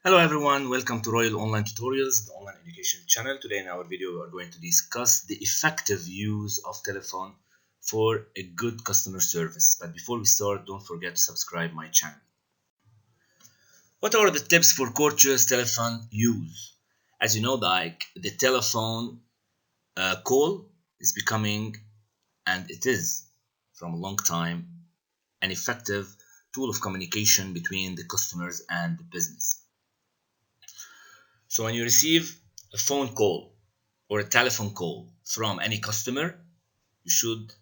Hello everyone, welcome to Royal Online Tutorials, the online education channel. Today in our video we are going to discuss the effective use of telephone for a good customer service. But before we start, don't forget to subscribe my channel. What are the tips for courteous telephone use? As you know, the telephone call is becoming, and it is from a long time, an effective tool of communication between the customers and the business. So when you receive a phone call or a telephone call from any customer, you should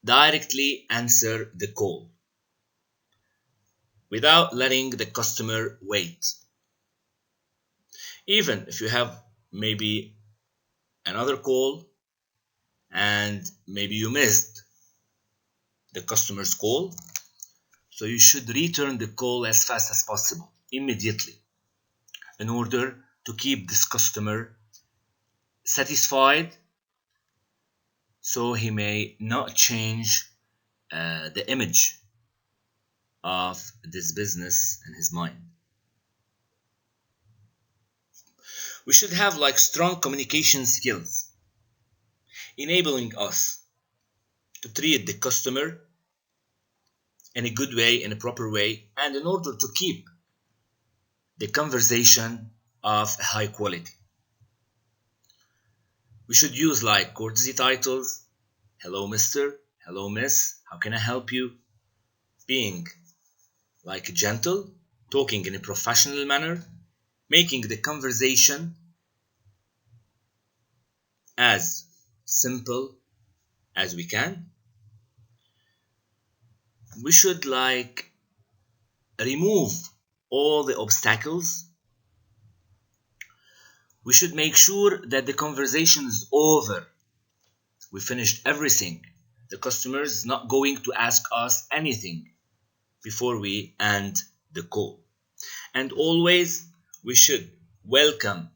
directly answer the call without letting the customer wait. Even if you have maybe another call and maybe you missed the customer's call, so you should return the call as fast as possible, immediately, in order to keep this customer satisfied, so he may not change the image of this business in his mind. We should have strong communication skills, enabling us to treat the customer in a good way, in a proper way, and in order to keep the conversation of a high quality. We should use courtesy titles: hello Mr., hello Miss, how can I help you? Being gentle, talking in a professional manner, making the conversation as simple as we can. We should remove all the obstacles. We should make sure that the conversation is over. We finished everything. The customer is not going to ask us anything before we end the call. And always we should welcome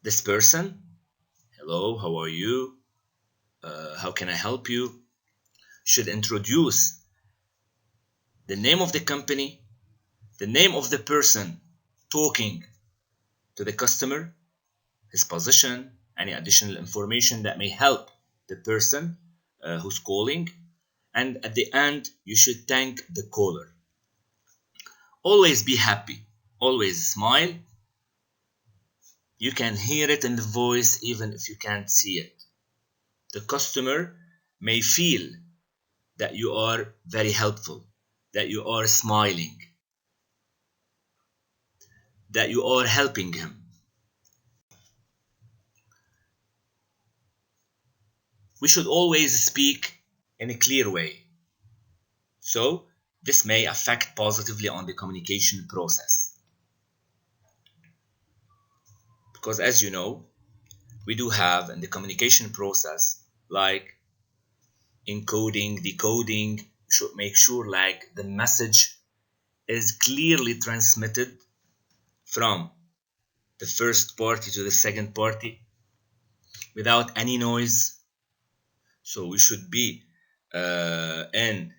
this person. Hello, how are you? How can I help you? Should introduce the name of the company, the name of the person talking to the customer, his position, any additional information that may help the person who's calling, and at the end you should thank the caller. Always be happy, always smile. You can hear it in the voice even if you can't see it. The customer may feel that you are very helpful, that you are smiling, that you are helping him. We should always speak in a clear way. So this may affect positively on the communication process. Because as you know, we do have in the communication process encoding, decoding. We should make sure the message is clearly transmitted from the first party to the second party without any noise. So we should be in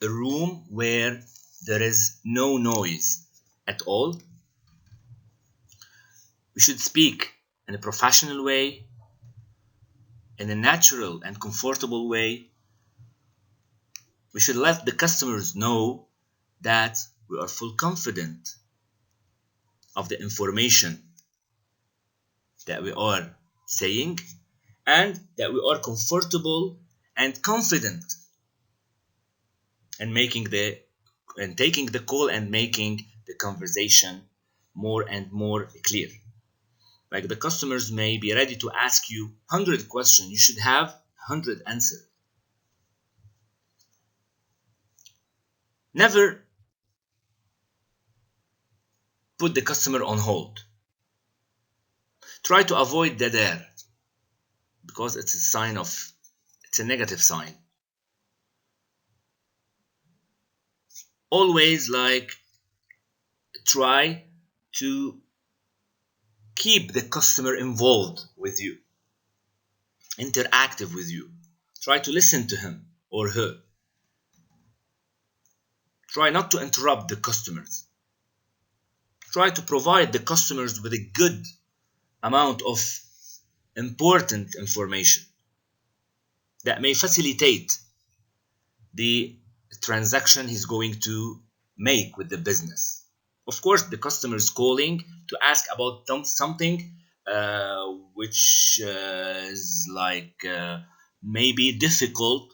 a room where there is no noise at all. We should speak in a professional way, in a natural and comfortable way. We should let the customers know that we are full confident of the information that we are saying, and that we are comfortable and confident in taking the call and making the conversation more and more clear. The customers may be ready to ask you 100 questions. You should have 100 answers. Never put the customer on hold. Try to avoid dead air, because it's a negative sign. Always try to keep the customer involved with you, interactive with you. Try to listen to him or her. Try not to interrupt the customers. Try to provide the customers with a good amount of important information that may facilitate the transaction he's going to make with the business. Of course, the customer is calling to ask about something which is like maybe difficult.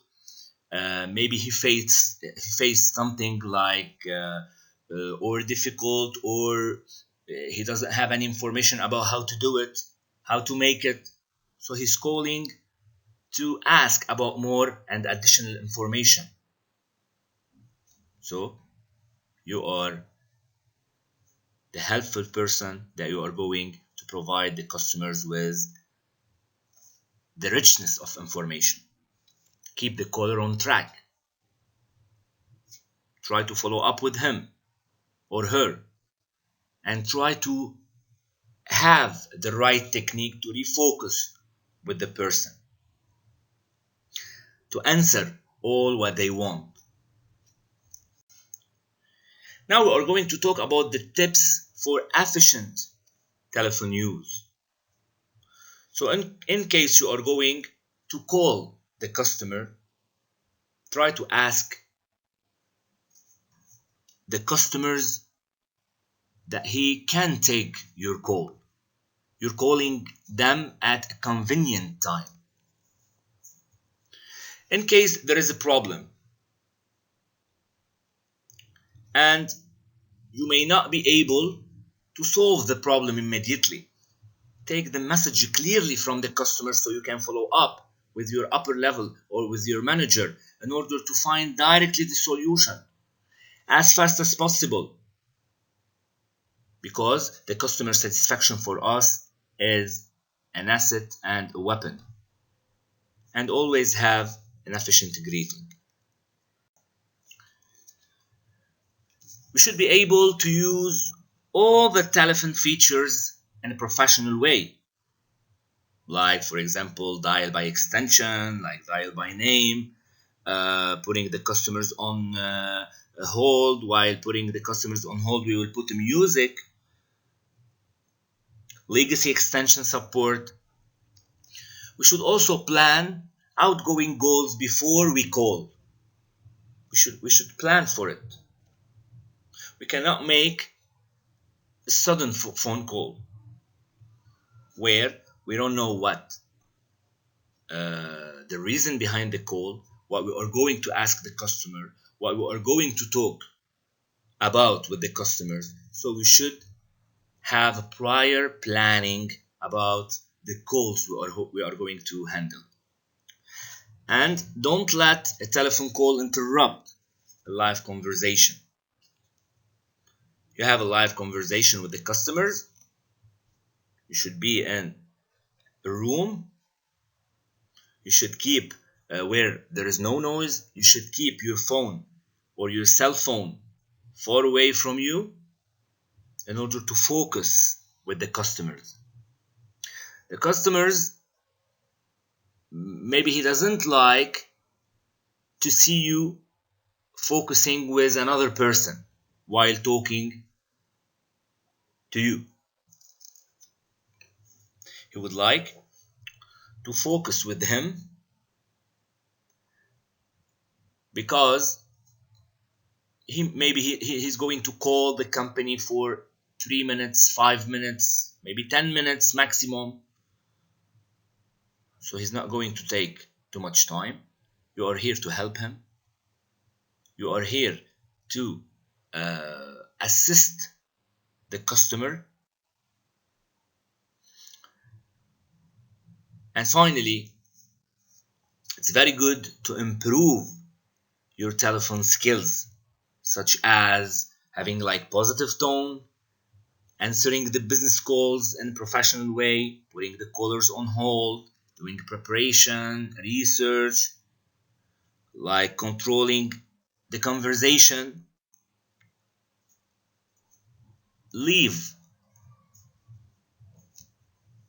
Maybe he faced something like or difficult, or he doesn't have any information about how to do it, how to make it. So he's calling to ask about more and additional information. So you are the helpful person that you are going to provide the customers with the richness of information. Keep the caller on track. Try to follow up with him or her, and try to have the right technique to refocus with the person, to answer all what they want. Now we are going to talk about the tips for efficient telephone use. So in case you are going to call the customer, try to ask the customers that he can take your call. You're calling them at a convenient time. In case there is a problem and you may not be able to solve the problem immediately, take the message clearly from the customer so you can follow up with your upper level or with your manager in order to find directly the solution as fast as possible, because the customer satisfaction for us is an asset and a weapon. And always have an efficient greeting. We should be able to use all the telephone features in a professional way, like for example dial by extension, like dial by name, putting the customers on hold. While putting the customers on hold, we will put music, legacy extension support. We should also plan outgoing calls before we call. We should plan for it. We cannot make a sudden phone call where we don't know what the reason behind the call, what we are going to ask the customer, what we are going to talk about with the customers. So we should have a prior planning about the calls we are going to handle. And don't let a telephone call interrupt a live conversation. You have a live conversation with the customers. You should be in a room. You should keep where there is no noise. You should keep your phone or your cell phone far away from you in order to focus with the customers. The customers, maybe he doesn't like to see you focusing with another person while talking to you. He would like to focus with him because he's going to call the company for 3 minutes, 5 minutes, maybe 10 minutes maximum. So he's not going to take too much time. You are here to help him. You are here to assist the customer. And finally, it's very good to improve your telephone skills, such as having like positive tone, answering the business calls in a professional way, putting the callers on hold, doing preparation, research, like controlling the conversation. Leave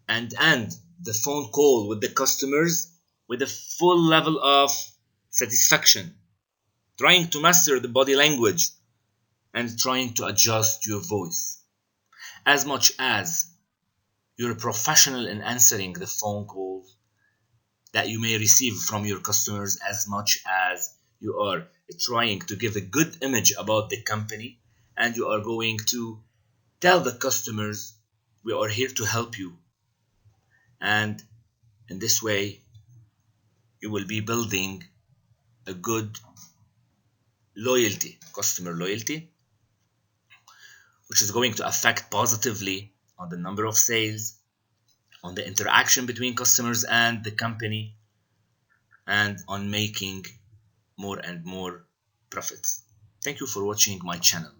and end the phone call with the customers with a full level of satisfaction, trying to master the body language and trying to adjust your voice. as much as you're a professional in answering the phone calls that you may receive from your customers, as much as you are trying to give a good image about the company, and you are going to tell the customers we are here to help you. And in this way, you will be building a good loyalty, customer loyalty, which is going to affect positively on the number of sales, on the interaction between customers and the company, and on making more and more profits. Thank you for watching my channel.